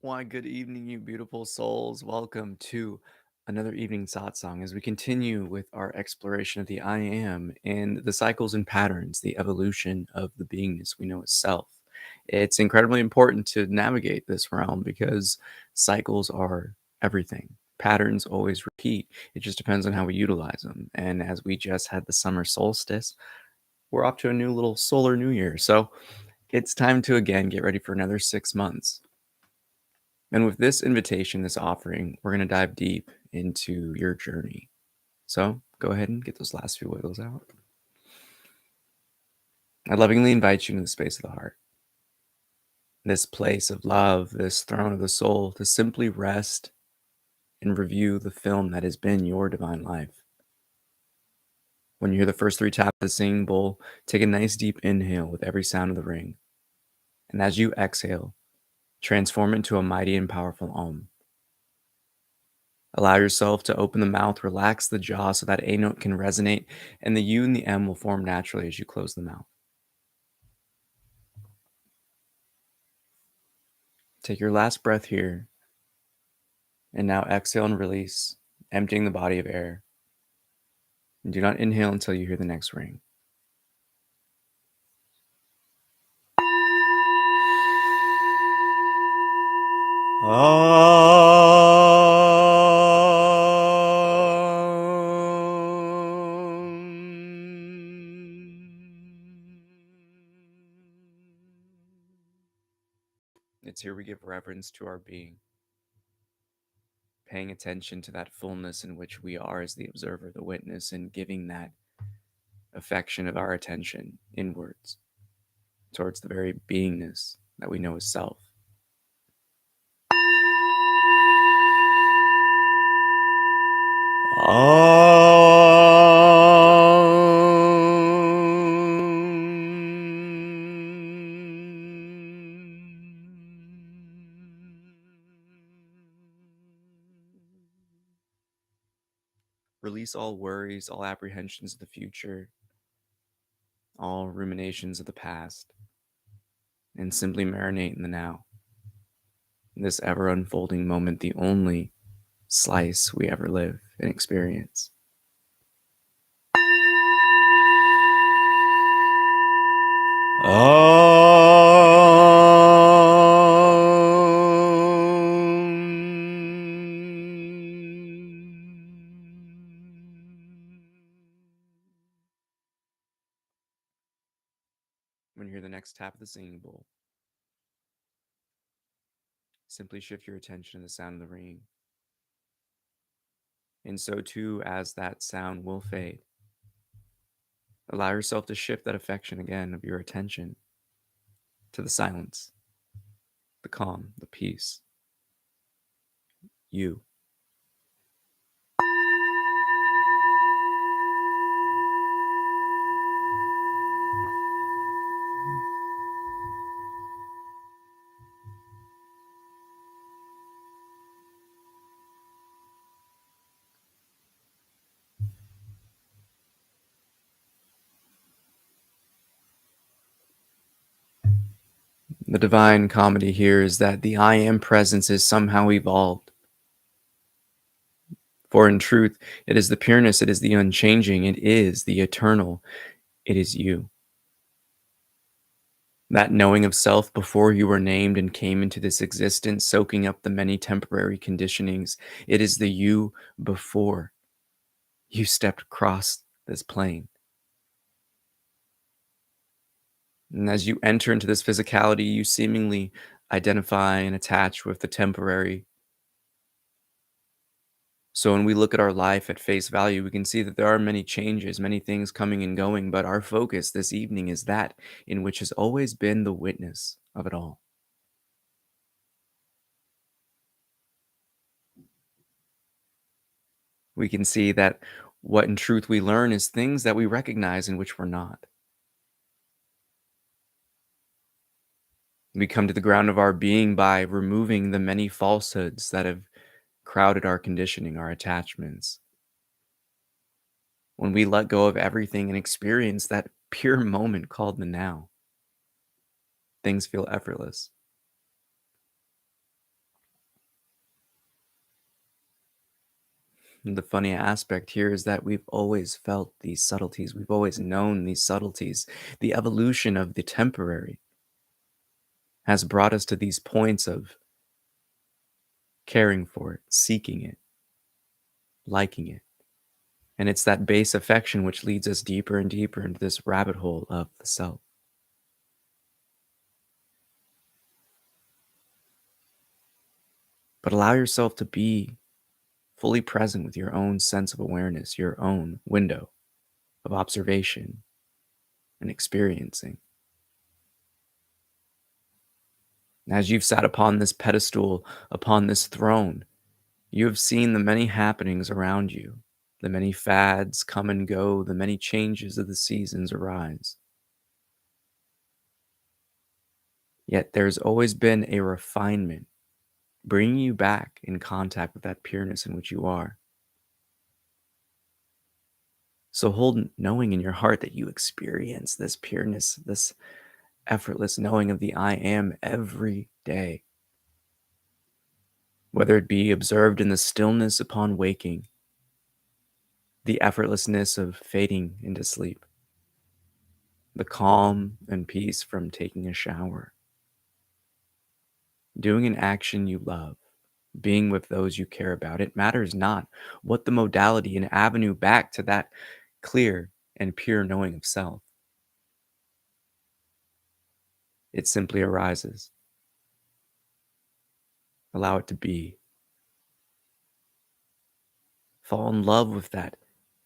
Why, good evening, you beautiful souls. Welcome to another evening satsang as we continue with our exploration of the I am and the cycles and patterns, the evolution of the beingness we know as self. It's incredibly important to navigate this realm because cycles are everything. Patterns always repeat. It just depends on how we utilize them. And as we just had the summer solstice, we're off to a new little solar new year. So it's time to again get ready for another 6 months. And with this invitation, this offering, we're going to dive deep into your journey. So go ahead and get those last few wiggles out. I lovingly invite you into the space of the heart, this place of love, this throne of the soul, to simply rest and review the film that has been your divine life. When you hear the first 3 taps of the singing bowl, take a nice deep inhale with every sound of the ring. And as you exhale, transform into a mighty and powerful Om. Allow yourself to open the mouth, relax the jaw so that A note can resonate, and the U and the M will form naturally as you close the mouth. Take your last breath here, and now exhale and release, emptying the body of air. And do not inhale until you hear the next ring. It's here we give reverence to our being, paying attention to that fullness in which we are as the observer, the witness, and giving that affection of our attention inwards towards the very beingness that we know as self. Release all worries, all apprehensions of the future, all ruminations of the past, and simply marinate in the now. In this ever unfolding moment, the only slice we ever live and experience. When you hear the next tap of the singing bowl, simply shift your attention to the sound of the ringing. And so too, as that sound will fade, allow yourself to shift that affection again of your attention to the silence, the calm, the peace. You. The divine comedy here is that the I am presence is somehow evolved. For in truth, it is the pureness, it is the unchanging, it is the eternal, it is you. That knowing of self before you were named and came into this existence, soaking up the many temporary conditionings, it is the you before you stepped across this plane. And as you enter into this physicality, you seemingly identify and attach with the temporary. So when we look at our life at face value, we can see that there are many changes, many things coming and going, but our focus this evening is that in which has always been the witness of it all. We can see that what in truth we learn is things that we recognize in which we're not. We come to the ground of our being by removing the many falsehoods that have crowded our conditioning, our attachments. When we let go of everything and experience that pure moment called the now, things feel effortless. And the funny aspect here is that we've always felt these subtleties. We've always known these subtleties. The evolution of the temporary has brought us to these points of caring for it, seeking it, liking it. And it's that base affection which leads us deeper and deeper into this rabbit hole of the self. But allow yourself to be fully present with your own sense of awareness, your own window of observation and experiencing. As you've sat upon this pedestal, upon this throne, you have seen the many happenings around you, the many fads come and go, the many changes of the seasons arise. Yet there's always been a refinement, bringing you back in contact with that pureness in which you are. So hold knowing in your heart that you experience this pureness, this effortless knowing of the I am every day. Whether it be observed in the stillness upon waking, the effortlessness of fading into sleep, the calm and peace from taking a shower, doing an action you love, being with those you care about. It matters not what the modality and avenue back to that clear and pure knowing of self. It simply arises. Allow it to be. Fall in love with that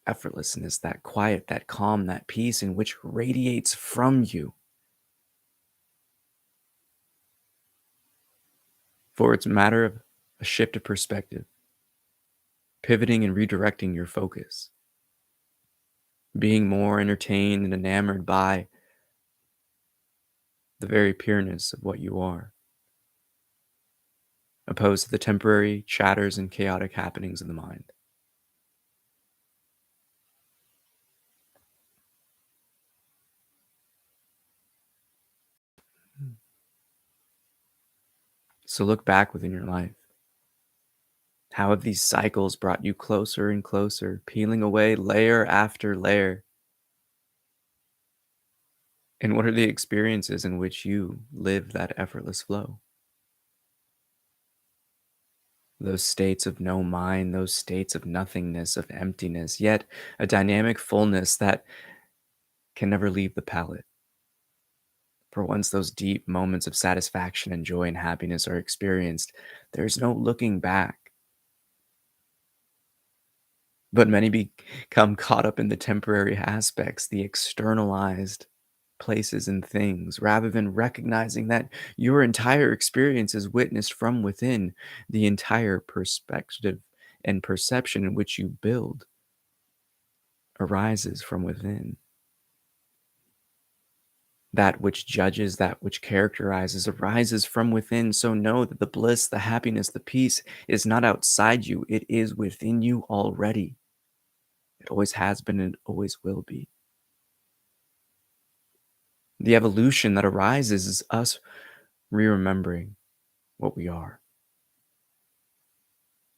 effortlessness, that quiet, that calm, that peace in which radiates from you. For it's a matter of a shift of perspective, pivoting and redirecting your focus, being more entertained and enamored by the very pureness of what you are, opposed to the temporary chatters and chaotic happenings of the mind. So look back within your life. How have these cycles brought you closer and closer, peeling away layer after layer? And what are the experiences in which you live that effortless flow? Those states of no mind, those states of nothingness, of emptiness, yet a dynamic fullness that can never leave the palate. For once those deep moments of satisfaction and joy and happiness are experienced, there's no looking back. But many become caught up in the temporary aspects, the externalized places and things, rather than recognizing that your entire experience is witnessed from within, the entire perspective and perception in which you build arises from within. That which judges, that which characterizes, arises from within. So know that the bliss, the happiness, the peace is not outside you, it is within you already. It always has been and always will be. The evolution that arises is us re-remembering what we are.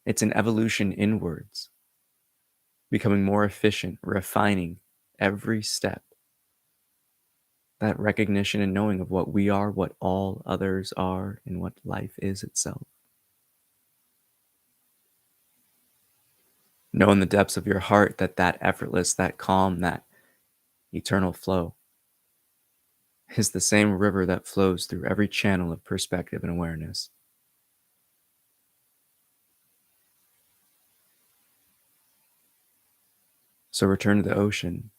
It's an evolution inwards, becoming more efficient, refining every step. That recognition and knowing of what we are, what all others are, and what life is itself. Know in the depths of your heart that that effortless, that calm, that eternal flow is the same river that flows through every channel of perspective and awareness. So return to the ocean.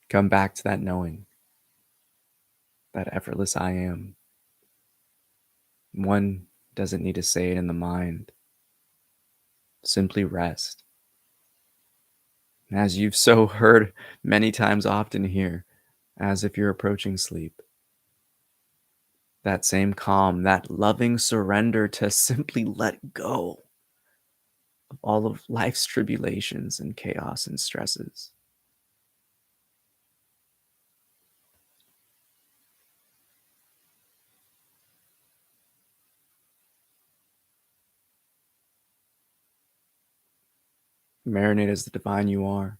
Come back to that knowing, that effortless I am. One doesn't need to say it in the mind. Simply rest. As you've so heard many times often here, as if you're approaching sleep. That same calm, that loving surrender to simply let go of all of life's tribulations and chaos and stresses. Marinate as the divine you are.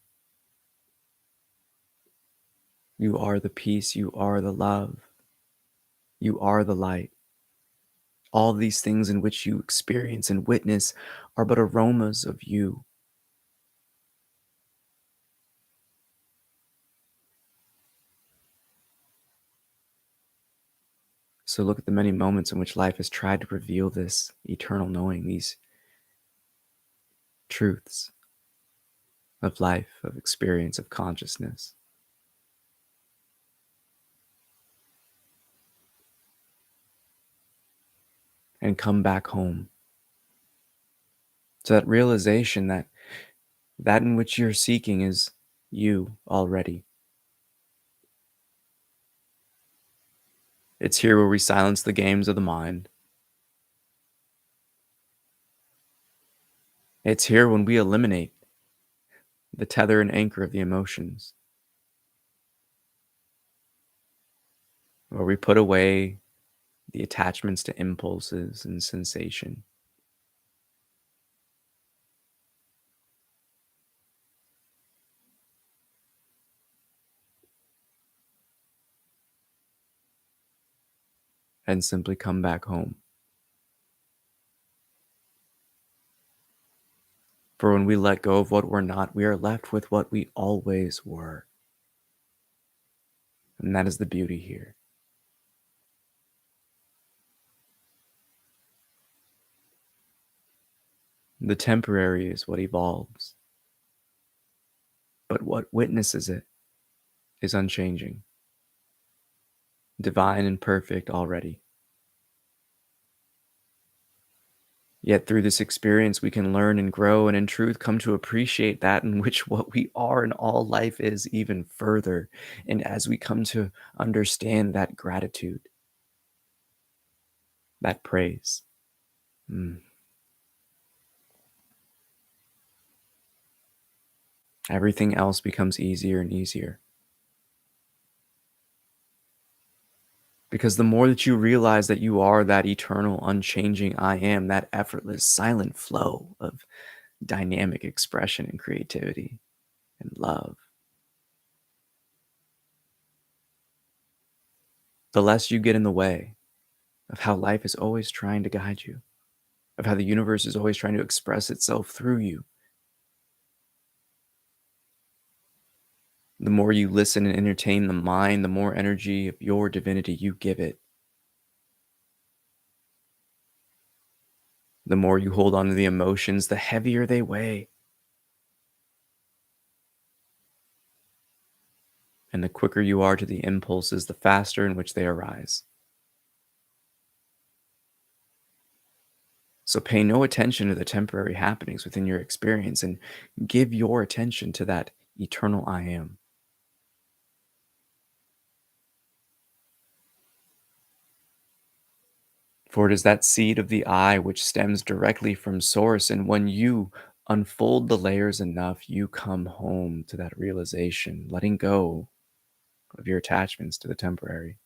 You are the peace. You are the love. You are the light. All these things in which you experience and witness are but aromas of you. So look at the many moments in which life has tried to reveal this eternal knowing, these truths of life, of experience, of consciousness. And come back home to that realization that that in which you're seeking is you already. It's here where we silence the games of the mind. It's here when we eliminate the tether and anchor of the emotions, where we put away the attachments to impulses and sensation. And simply come back home. For when we let go of what we're not, we are left with what we always were. And that is the beauty here. The temporary is what evolves, but what witnesses it is unchanging, divine and perfect already. Yet through this experience, we can learn and grow, and in truth, come to appreciate that in which what we are in all life is even further. And as we come to understand that gratitude, that praise, everything else becomes easier and easier. Because the more that you realize that you are that eternal, unchanging I am, that effortless, silent flow of dynamic expression and creativity and love, the less you get in the way of how life is always trying to guide you, of how the universe is always trying to express itself through you. The more you listen and entertain the mind, the more energy of your divinity you give it. The more you hold on to the emotions, the heavier they weigh. And the quicker you are to the impulses, the faster in which they arise. So pay no attention to the temporary happenings within your experience and give your attention to that eternal I am. For it is that seed of the I which stems directly from source. And when you unfold the layers enough, you come home to that realization, letting go of your attachments to the temporary.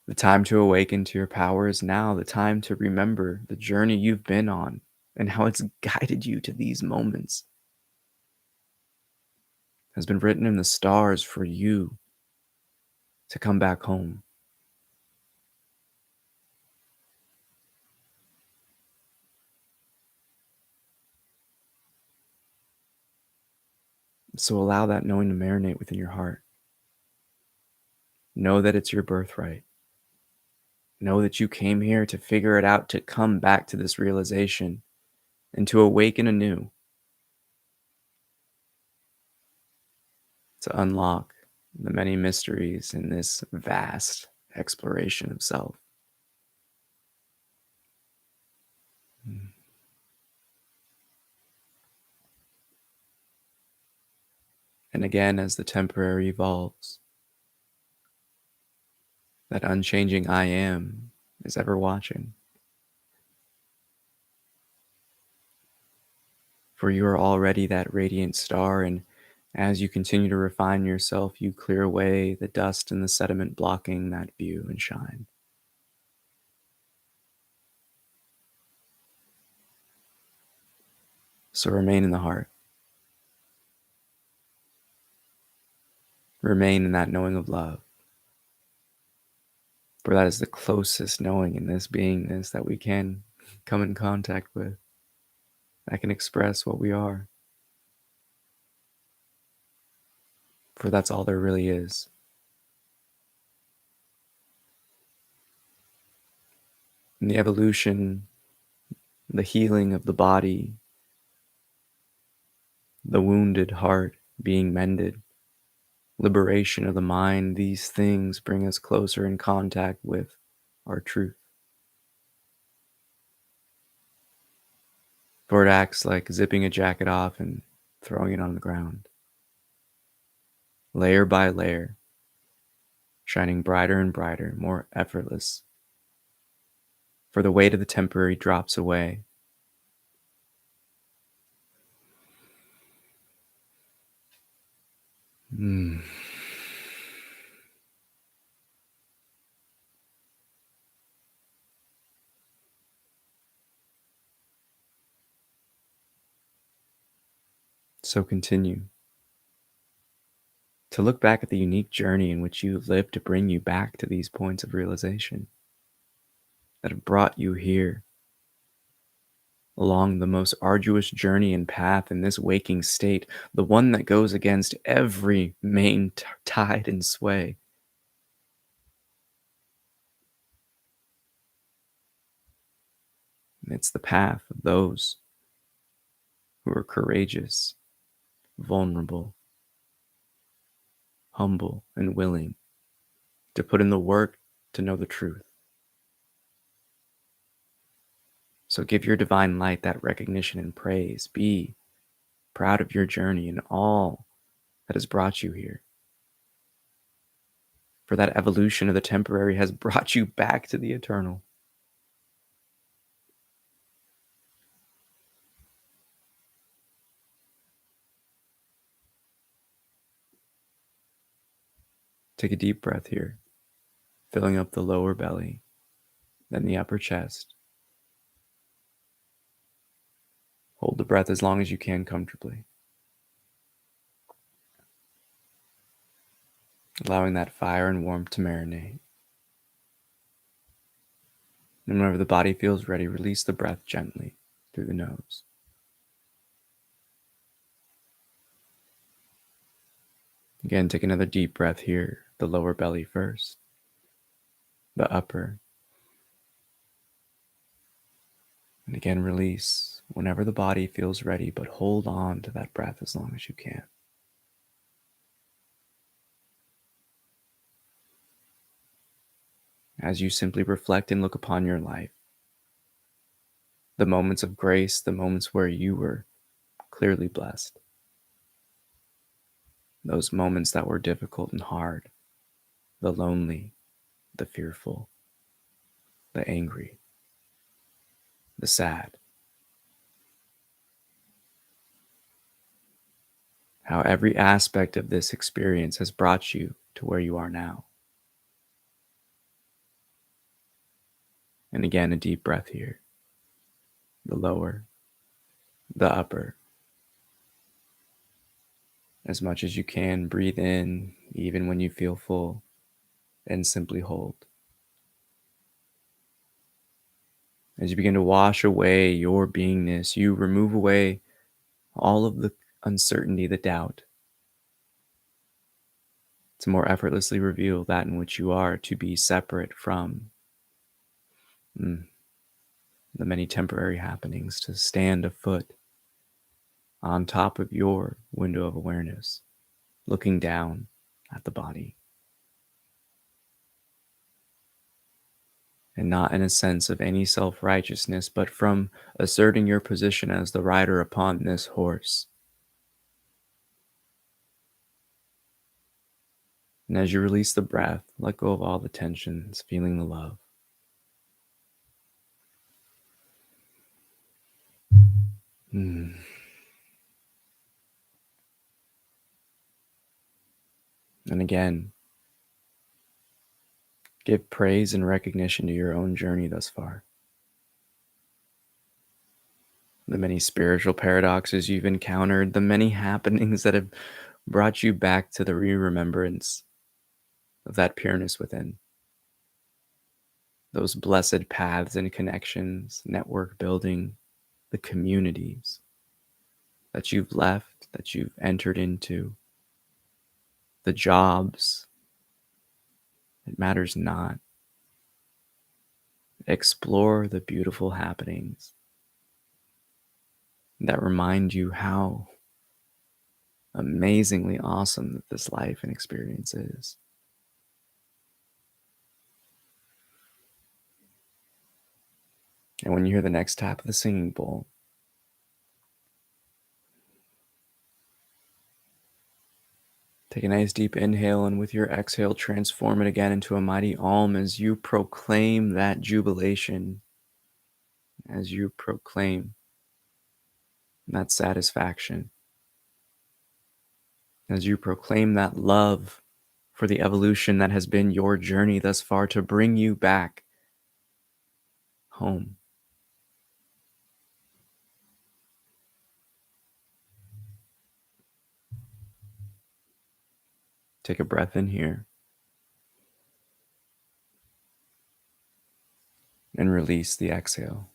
The time to awaken to your power is now. The time to remember the journey you've been on and how it's guided you to these moments has been written in the stars for you to come back home. So allow that knowing to marinate within your heart. Know that it's your birthright. Know that you came here to figure it out, to come back to this realization and to awaken anew, to unlock the many mysteries in this vast exploration of self. And again, as the temporary evolves, that unchanging I am is ever watching. For you are already that radiant star, and as you continue to refine yourself, you clear away the dust and the sediment blocking that view and shine. So remain in the heart. Remain in that knowing of love. For that is the closest knowing in this beingness that we can come in contact with, that can express what we are. For that's all there really is. And the evolution, the healing of the body, the wounded heart being mended, liberation of the mind, these things bring us closer in contact with our truth. For it acts like zipping a jacket off and throwing it on the ground. Layer by layer, shining brighter and brighter, more effortless. For the weight of the temporary drops away. So continue to look back at the unique journey in which you lived to bring you back to these points of realization that have brought you here along the most arduous journey and path in this waking state, the one that goes against every main tide and sway. It's the path of those who are courageous, vulnerable, humble, and willing to put in the work to know the truth. So give your divine light that recognition and praise. Be proud of your journey and all that has brought you here. For that evolution of the temporary has brought you back to the eternal. Take a deep breath here, filling up the lower belly, then the upper chest. Hold the breath as long as you can comfortably, allowing that fire and warmth to marinate. And whenever the body feels ready, release the breath gently through the nose. Again, take another deep breath here, the lower belly first, the upper, and again release whenever the body feels ready, but hold on to that breath as long as you can. As you simply reflect and look upon your life, the moments of grace, the moments where you were clearly blessed, those moments that were difficult and hard, the lonely, the fearful, the angry, the sad. How every aspect of this experience has brought you to where you are now. And again, a deep breath here, the lower, the upper. As much as you can, breathe in, even when you feel full, and simply hold. As you begin to wash away your beingness, you remove away all of the uncertainty, the doubt, to more effortlessly reveal that in which you are to be separate from the many temporary happenings, to stand afoot on top of your window of awareness, looking down at the body. And not in a sense of any self-righteousness, but from asserting your position as the rider upon this horse. And as you release the breath, let go of all the tensions, feeling the love. And again, give praise and recognition to your own journey thus far. the many spiritual paradoxes you've encountered, the many happenings that have brought you back to the remembrance of that pureness within. Those blessed paths and connections, network building, the communities that you've left, that you've entered into, the jobs. It matters not. Explore the beautiful happenings that remind you how amazingly awesome that this life and experience is. And when you hear the next tap of the singing bowl, take a nice deep inhale, and with your exhale, transform it again into a mighty Om as you proclaim that jubilation, as you proclaim that satisfaction, as you proclaim that love for the evolution that has been your journey thus far to bring you back home. Take a breath in here and release the exhale.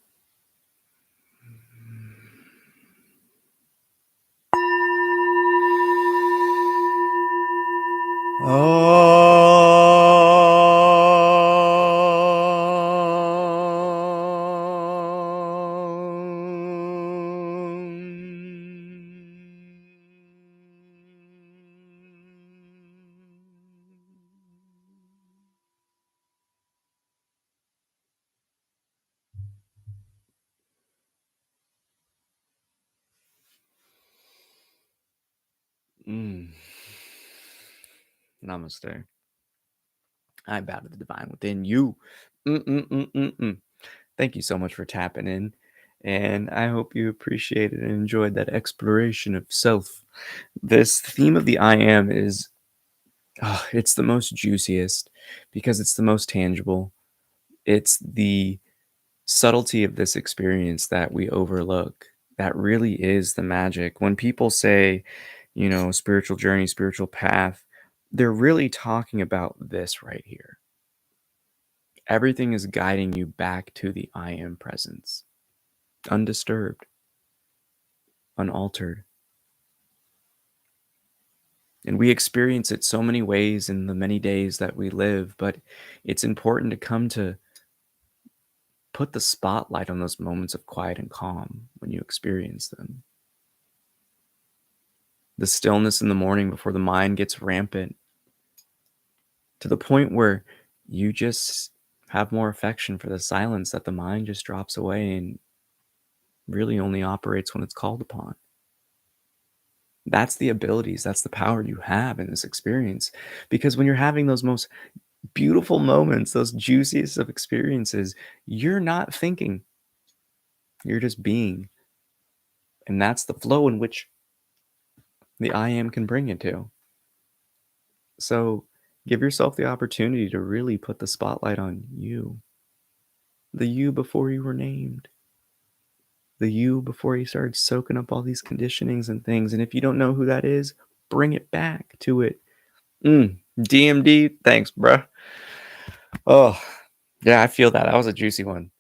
Namaste. I bow to the divine within you. Thank you so much for tapping in. And I hope you appreciated and enjoyed that exploration of self. This theme of the I am is, it's the most juiciest because it's the most tangible. It's the subtlety of this experience that we overlook. That really is the magic. When people say, spiritual journey, spiritual path, they're really talking about this right here. Everything is guiding you back to the I am presence, undisturbed, unaltered. And we experience it so many ways in the many days that we live, but it's important to come to put the spotlight on those moments of quiet and calm when you experience them. The stillness in the morning before the mind gets rampant, to the point where you just have more affection for the silence that the mind just drops away and really only operates when it's called upon. That's the abilities, that's the power you have in this experience. Because when you're having those most beautiful moments, those juiciest of experiences, you're not thinking, you're just being. And that's the flow in which the I am can bring you to. So give yourself the opportunity to really put the spotlight on you, the you before you were named, the you before you started soaking up all these conditionings and things. And if you don't know who that is, bring it back to it. DMD, thanks, bruh. Oh, yeah, I feel that. That was a juicy one.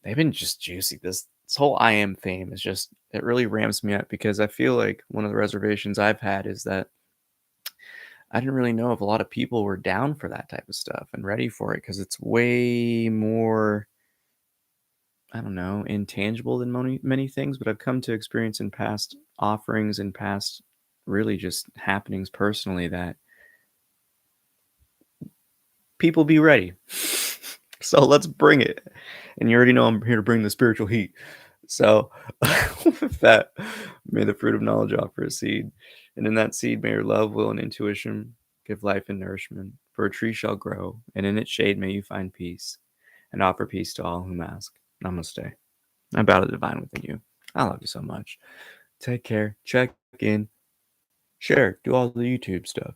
They've been just juicy. This whole I am theme is just, it really ramps me up because I feel like one of the reservations I've had is that I didn't really know if a lot of people were down for that type of stuff and ready for it because it's way more, I don't know, intangible than many things. But I've come to experience in past offerings and past really just happenings personally that people be ready. So let's bring it. And you already know I'm here to bring the spiritual heat. So with that, may the fruit of knowledge offer a seed. And in that seed, may your love, will, and intuition give life and nourishment. For a tree shall grow, and in its shade may you find peace, and offer peace to all whom ask. Namaste. I bow to the divine within you. I love you so much. Take care. Check in. Share. Do all the YouTube stuff.